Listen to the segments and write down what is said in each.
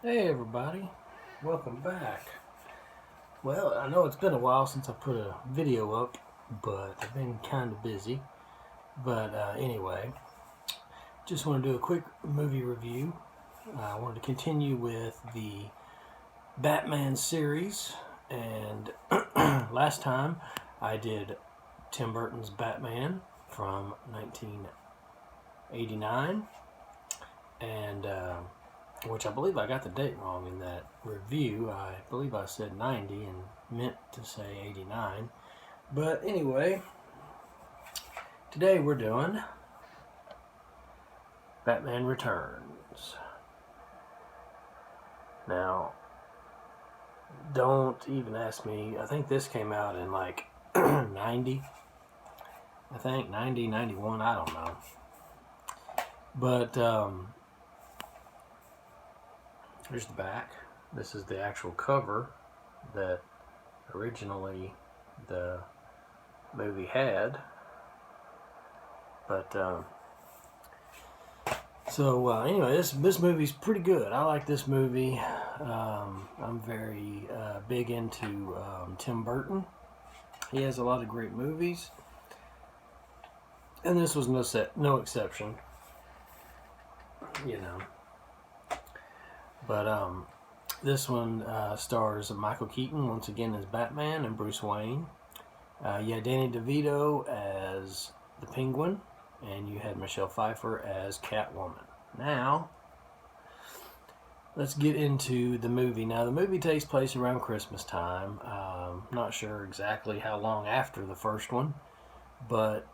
Hey everybody, welcome back. Well, I know it's been a while since I put a video up, but I've been kind of busy. But anyway, just want to do a quick movie review. I wanted to continue with the Batman series, and last time I did Tim Burton's Batman from 1989, and which I believe I got the date wrong in that review. I believe I said 90 and meant to say 89. But anyway, today we're doing Batman Returns. Now, don't even ask me. I think this came out in like 90. I think 90, 91, I don't know. But here's the back. This is the actual cover that originally the movie had. But anyway, this movie's pretty good. I like this movie. I'm very big into Tim Burton. He has a lot of great movies, and this was no exception. You know, but this one stars Michael Keaton once again as Batman and Bruce Wayne. You had Danny DeVito as the Penguin, and you had Michelle Pfeiffer as Catwoman. Now, let's get into the movie. Now, the movie takes place around Christmas time. Not sure exactly how long after the first one, but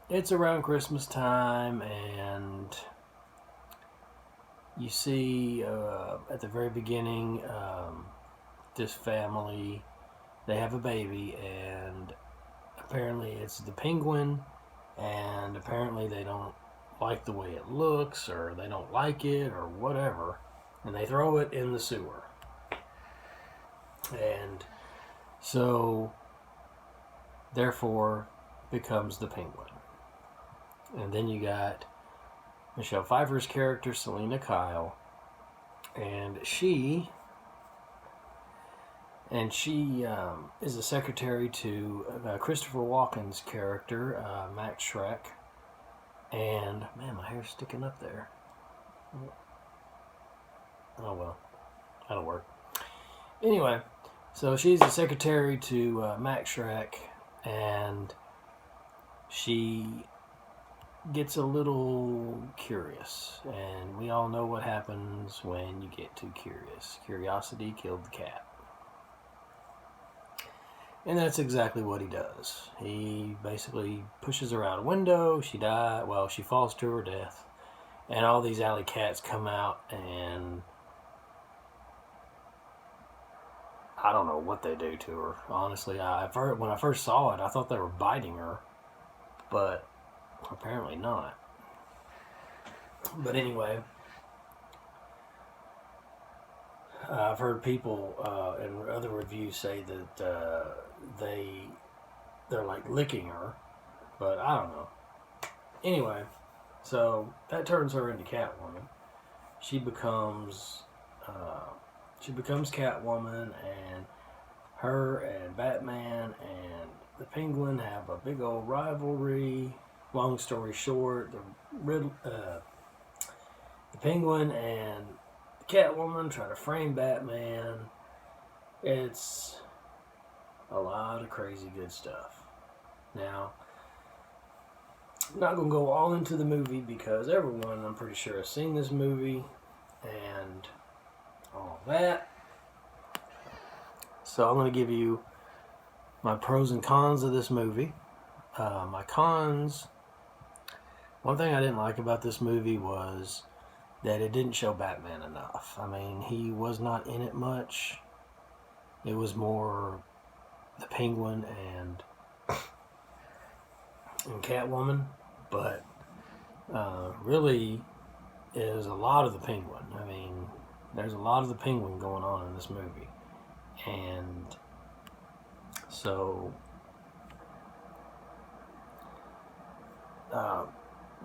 it's around Christmas time, and you see at the very beginning this family, they have a baby, and apparently it's the Penguin, and apparently they don't like the way it looks, or they don't like it, or whatever, and they throw it in the sewer. And so therefore becomes the Penguin. And then you got Michelle Pfeiffer's character, Selina Kyle, and she is a secretary to Christopher Walken's character, Max Schreck. And man, my hair's sticking up there. Oh well, that'll work. Anyway, so she's the secretary to Max Schreck, and she gets a little curious, and we all know what happens when you get too curious. Curiosity killed the cat. And that's exactly what he does. He basically pushes her out a window. She dies. Well, she falls to her death. And all these alley cats come out, and I don't know what they do to her. Honestly, when I first saw it, I thought they were biting her. But apparently not. But anyway, I've heard people in other reviews say that they're like licking her, but I don't know. Anyway, so that turns her into Catwoman. She becomes Catwoman, and her and Batman and the Penguin have a big old rivalry. Long story short, the Penguin and Catwoman try to frame Batman. It's a lot of crazy good stuff. Now, I'm not going to go all into the movie because everyone, I'm pretty sure, has seen this movie and all that. So I'm going to give you my pros and cons of this movie. My cons, one thing I didn't like about this movie was that it didn't show Batman enough. I mean, he was not in it much. It was more the Penguin and Catwoman, but really is a lot of the Penguin. I mean, there's a lot of the Penguin going on in this movie, and so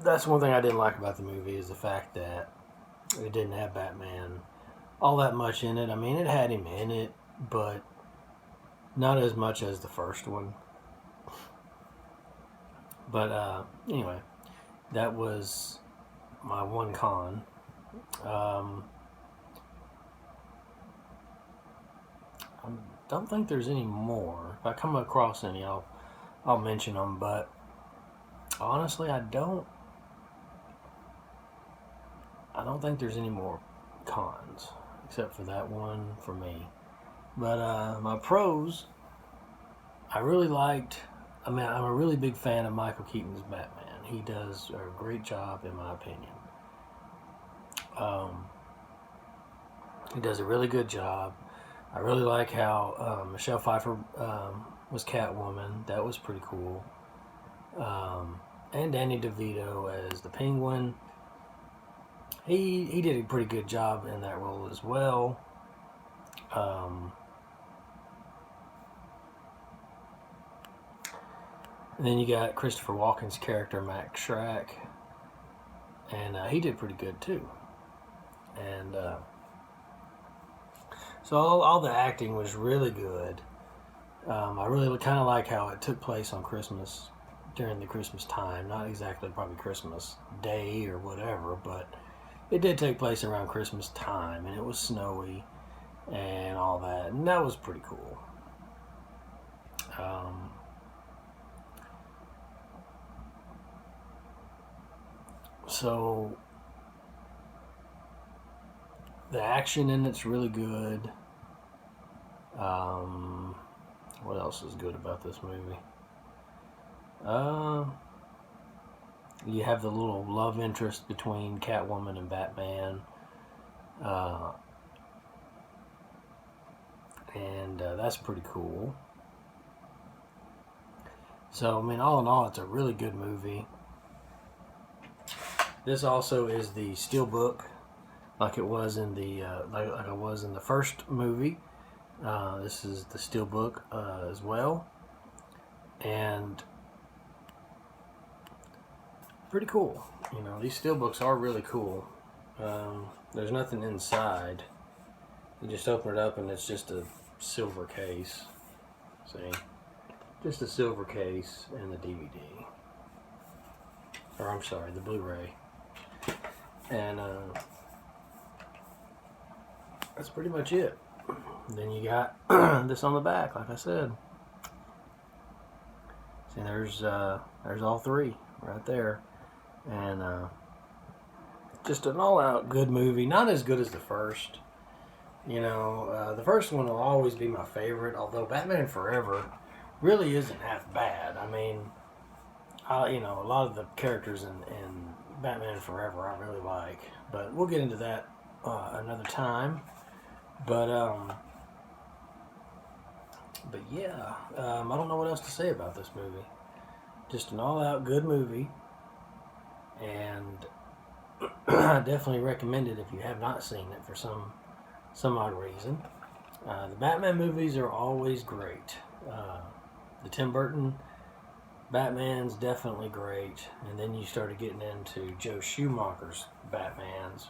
that's one thing I didn't like about the movie, is the fact that it didn't have Batman all that much in it. I mean, it had him in it, but not as much as the first one. But anyway, that was my one con. I don't think there's any more. If I come across any, I'll mention them. But honestly, I don't think there's any more cons except for that one for me. But my pros, I really liked. I mean, I'm a really big fan of Michael Keaton's Batman. He does a great job, in my opinion. He does a really good job. I really like how Michelle Pfeiffer was Catwoman. That was pretty cool. And Danny DeVito as the Penguin. He did a pretty good job in that role as well. And then you got Christopher Walken's character, Max Schreck. And he did pretty good too. And so all the acting was really good. I really kind of like how it took place on Christmas, during the Christmas time. Not exactly probably Christmas Day or whatever, but it did take place around Christmas time, and it was snowy and all that, and that was pretty cool. So the action in it's really good. What else is good about this movie? You have the little love interest between Catwoman and Batman. And that's pretty cool. So, I mean, all in all, it's a really good movie. This also is the Steelbook, like it was in the like it was in the first movie. This is the Steelbook as well, and pretty cool. You know, these Steelbooks are really cool. There's nothing inside. You just open it up and it's just a silver case. See, just a silver case and the DVD, or I'm sorry, the Blu-ray. And that's pretty much it. Then you got this on the back, like I said. See, there's all three right there, and just an all-out good movie. Not as good as the first. You know, the first one will always be my favorite. Although Batman Forever really isn't half bad. I mean, you know, a lot of the characters in Batman Forever I really like, but we'll get into that another time. But yeah, I don't know what else to say about this movie. Just an all-out good movie, and I definitely recommend it if you have not seen it for some odd reason. The Batman movies are always great. The Tim Burton Batman's definitely great, and then you started getting into Joe Schumacher's Batmans.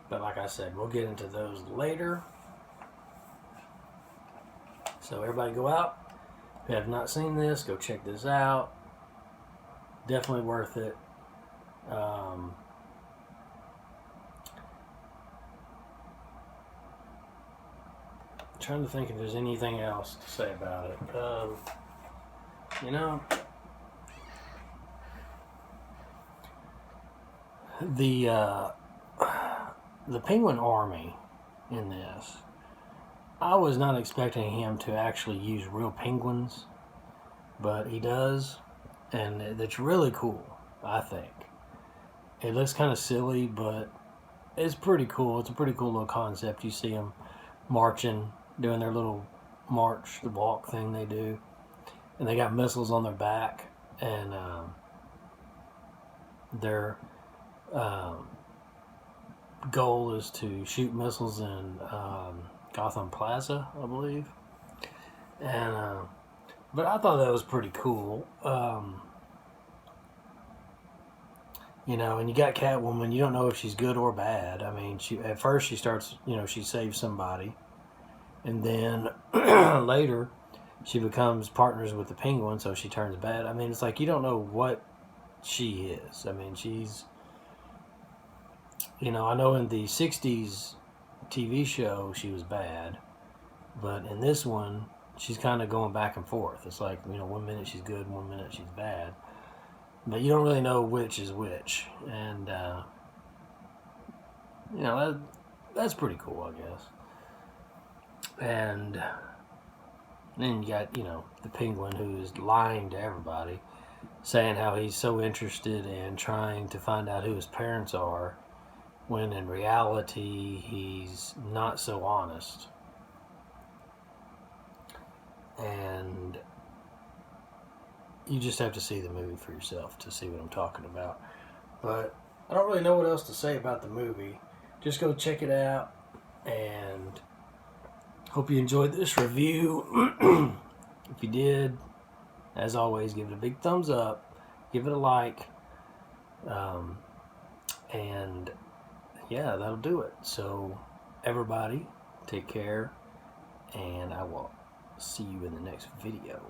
But like I said, we'll get into those later. So everybody go out. If you have not seen this, go check this out. Definitely worth it. Trying to think if there's anything else to say about it. You know, the Penguin Army in this, I was not expecting him to actually use real penguins, but he does, and it's really cool, I think. It looks kind of silly, but it's pretty cool. It's a pretty cool little concept. You see them marching, doing their little march, the walk thing they do. And they got missiles on their back, and their goal is to shoot missiles in Gotham Plaza, I believe. And but I thought that was pretty cool. You know, and you got Catwoman. You don't know if she's good or bad. I mean, at first she starts, she saves somebody, and then later she becomes partners with the Penguin, so she turns bad. I mean, it's like you don't know what she is. I mean, she's, I know in the '60s TV show she was bad, but in this one she's kind of going back and forth. It's like, 1 minute she's good, 1 minute she's bad, but you don't really know which is which, and that's pretty cool, I guess. And then you got, the Penguin, who's lying to everybody, saying how he's so interested in trying to find out who his parents are, when in reality he's not so honest. And you just have to see the movie for yourself to see what I'm talking about. But I don't really know what else to say about the movie. Just go check it out, and hope you enjoyed this review. If you did, as always, give it a big thumbs up, give it a like, and yeah, that'll do it. So everybody, take care, and I will see you in the next video.